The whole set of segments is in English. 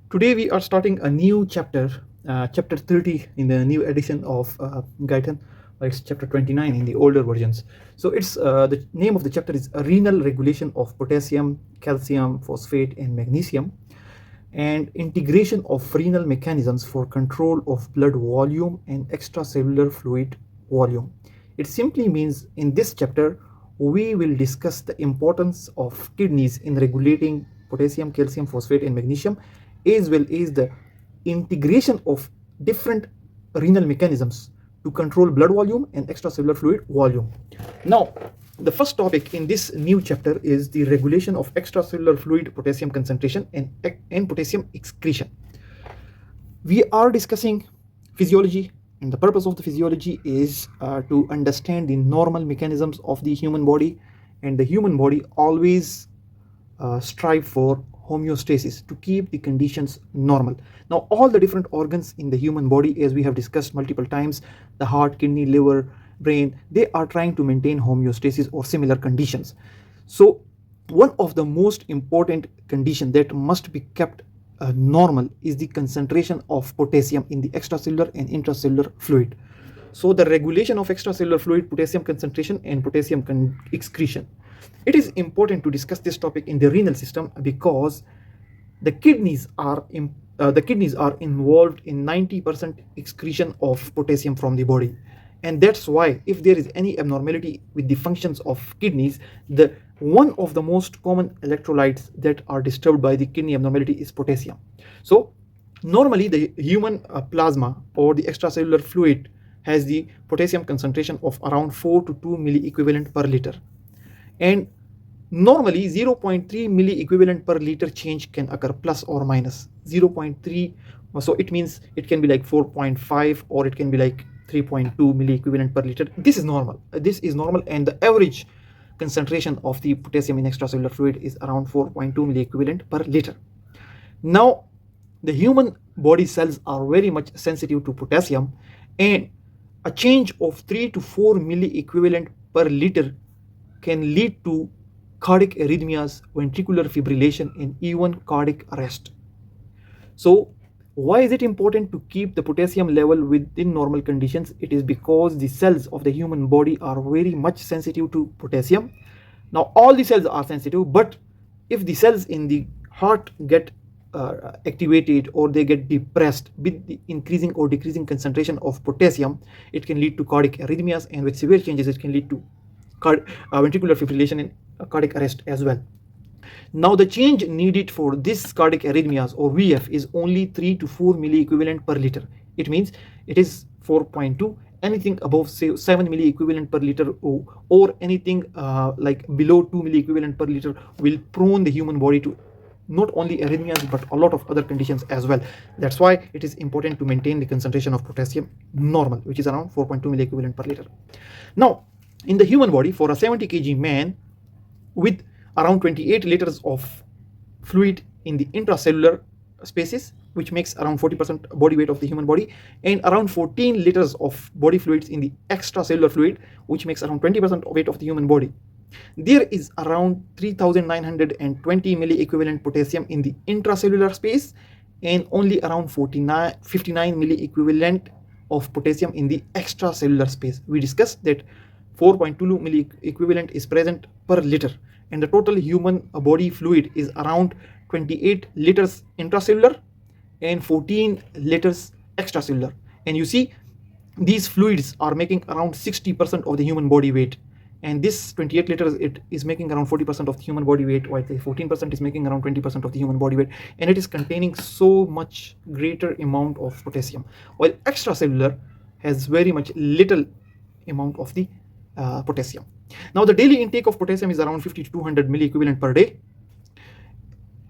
Today we are starting a new chapter, chapter 30 in the new edition of Guyton. It's chapter 29 in the older versions. So it's the name of the chapter is renal regulation of potassium, calcium, phosphate, and magnesium, and integration of renal mechanisms for control of blood volume and extracellular fluid volume. It simply means in this chapter we will discuss the importance of kidneys in regulating potassium, calcium, phosphate, and magnesium, as well as the integration of different renal mechanisms to control blood volume and extracellular fluid volume. Now, the first topic in this new chapter is the regulation of extracellular fluid potassium concentration and potassium excretion. We are discussing physiology, and the purpose of the physiology is to understand the normal mechanisms of the human body, and the human body always strive for homeostasis to keep the conditions normal. Now, all the different organs in the human body, as we have discussed multiple times, the heart, kidney, liver, brain, they are trying to maintain homeostasis or similar conditions. So one of the most important condition that must be kept normal is the concentration of potassium in the extracellular and intracellular fluid. So the regulation of extracellular fluid potassium concentration and potassium excretion. It is important to discuss this topic in the renal system because the kidneys are involved in 90% excretion of potassium from the body, and that's why if there is any abnormality with the functions of kidneys, the one of the most common electrolytes that are disturbed by the kidney abnormality is potassium. So normally the human plasma or the extracellular fluid has the potassium concentration of around 4 to 2 milliequivalent per liter, and normally 0.3 milliequivalent per liter change can occur, plus or minus 0.3. So it means it can be like 4.5 or it can be like 3.2 milliequivalent per liter. This is normal. And the average concentration of the potassium in extracellular fluid is around 4.2 milliequivalent per liter. Now, the human body cells are very much sensitive to potassium, and a change of 3 to 4 milliequivalent per liter can lead to cardiac arrhythmias, ventricular fibrillation, and even cardiac arrest. So why is it important to keep the potassium level within normal conditions? It is because the cells of the human body are very much sensitive to potassium. Now all the cells are sensitive, but if the cells in the heart get activated or they get depressed with the increasing or decreasing concentration of potassium, it can lead to cardiac arrhythmias, and with severe changes it can lead to ventricular fibrillation and cardiac arrest as well. Now the change needed for this cardiac arrhythmias or VF is only 3 to 4 milliequivalent per liter. It means it is 4.2. Anything above say 7 milliequivalent per liter or anything like below 2 milliequivalent per liter will prone the human body to not only arrhythmias but a lot of other conditions as well. That's why it is important to maintain the concentration of potassium normal, which is around 4.2 milliequivalent per liter. Now, in the human body, for a 70 kg man with around 28 liters of fluid in the intracellular spaces, which makes around 40% body weight of the human body, and around 14 liters of body fluids in the extracellular fluid, which makes around 20% weight of the human body, there is around 3920 milliequivalent potassium in the intracellular space and only around 59 milliequivalent of potassium in the extracellular space. We discussed that 4.2 milliequivalent is present per liter, and the total human body fluid is around 28 liters intracellular and 14 liters extracellular. And you see, these fluids are making around 60% of the human body weight, and this 28 liters, it is making around 40% of the human body weight, while the 14% is making around 20% of the human body weight, and it is containing so much greater amount of potassium, while extracellular has very much little amount of the potassium. Now the daily intake of potassium is around 50 to 200 milliequivalent per day,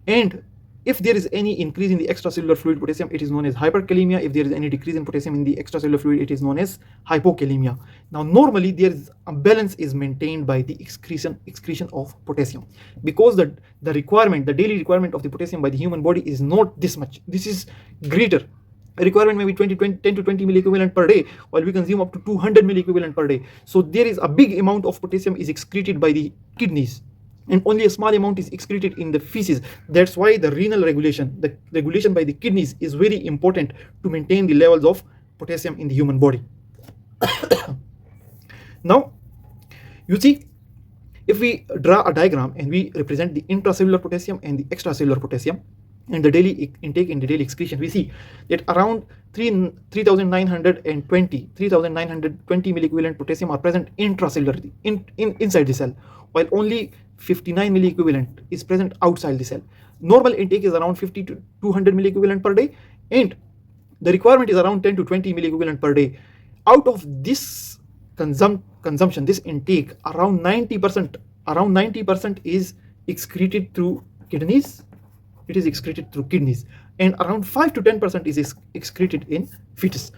and if there is any increase in the extracellular fluid potassium, it is known as hyperkalemia. If there is any decrease in potassium in the extracellular fluid, it is known as hypokalemia. Now normally there is a balance is maintained by the excretion of potassium, because the daily requirement of the potassium by the human body is not this much. This is greater. A requirement may be 10 to 20 milliequivalent per day, while we consume up to 200 milliequivalent per day. So there is a big amount of potassium is excreted by the kidneys. and only a small amount is excreted in the feces. That's why the renal regulation, the regulation by the kidneys, is very important to maintain the levels of potassium in the human body. Now, you see, if we draw a diagram and we represent the intracellular potassium and the extracellular potassium and the daily intake and the daily excretion, we see that around 3920 milliequivalent potassium are present intracellularly inside the cell, while only 59 milliequivalent is present outside the cell. Normal intake is around 50 to 200 milliequivalent per day, and the requirement is around 10 to 20 milliequivalent per day. Out of this consumption, this intake, around 90% is excreted through kidneys. It is excreted through kidneys, and around 5 to 10% is excreted in feces.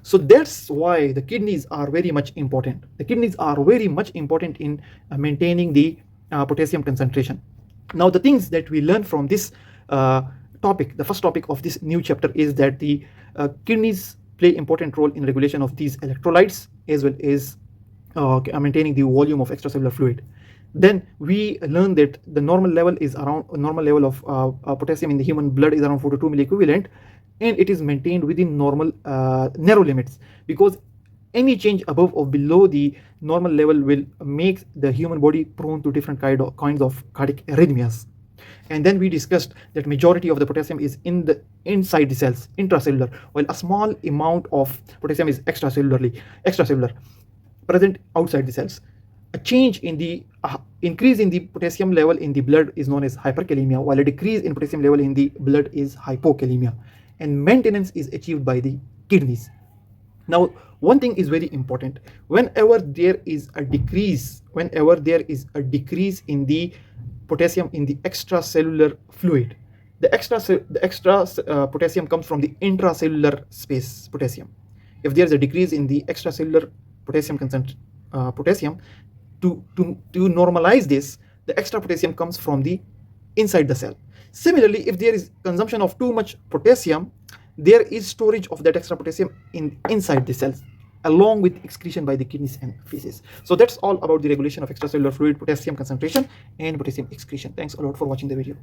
So that's why the kidneys are very much important. The kidneys are very much important in maintaining the potassium concentration. Now, the things that we learn from this topic, the first topic of this new chapter, is that the kidneys play important role in regulation of these electrolytes, as well as maintaining the volume of extracellular fluid. Then we learn that the normal level of potassium in the human blood is around 42 milliequivalent, and it is maintained within normal narrow limits, because any change above or below the normal level will make the human body prone to different kinds of cardiac arrhythmias. And then we discussed that majority of the potassium is inside the cells, intracellular, while a small amount of potassium is extracellular, present outside the cells. A change in the increase in the potassium level in the blood is known as hyperkalemia, while a decrease in potassium level in the blood is hypokalemia, and maintenance is achieved by the kidneys. Now, one thing is very important: whenever there is a decrease in the potassium in the extracellular fluid, the extra potassium comes from the intracellular space potassium. If there is a decrease in the extracellular potassium to normalize this, the extra potassium comes from the inside the cell. Similarly, if there is consumption of too much potassium, there is storage of that extra potassium inside the cells, along with excretion by the kidneys and feces. So that's all about the regulation of extracellular fluid, potassium concentration, and potassium excretion. Thanks a lot for watching the video.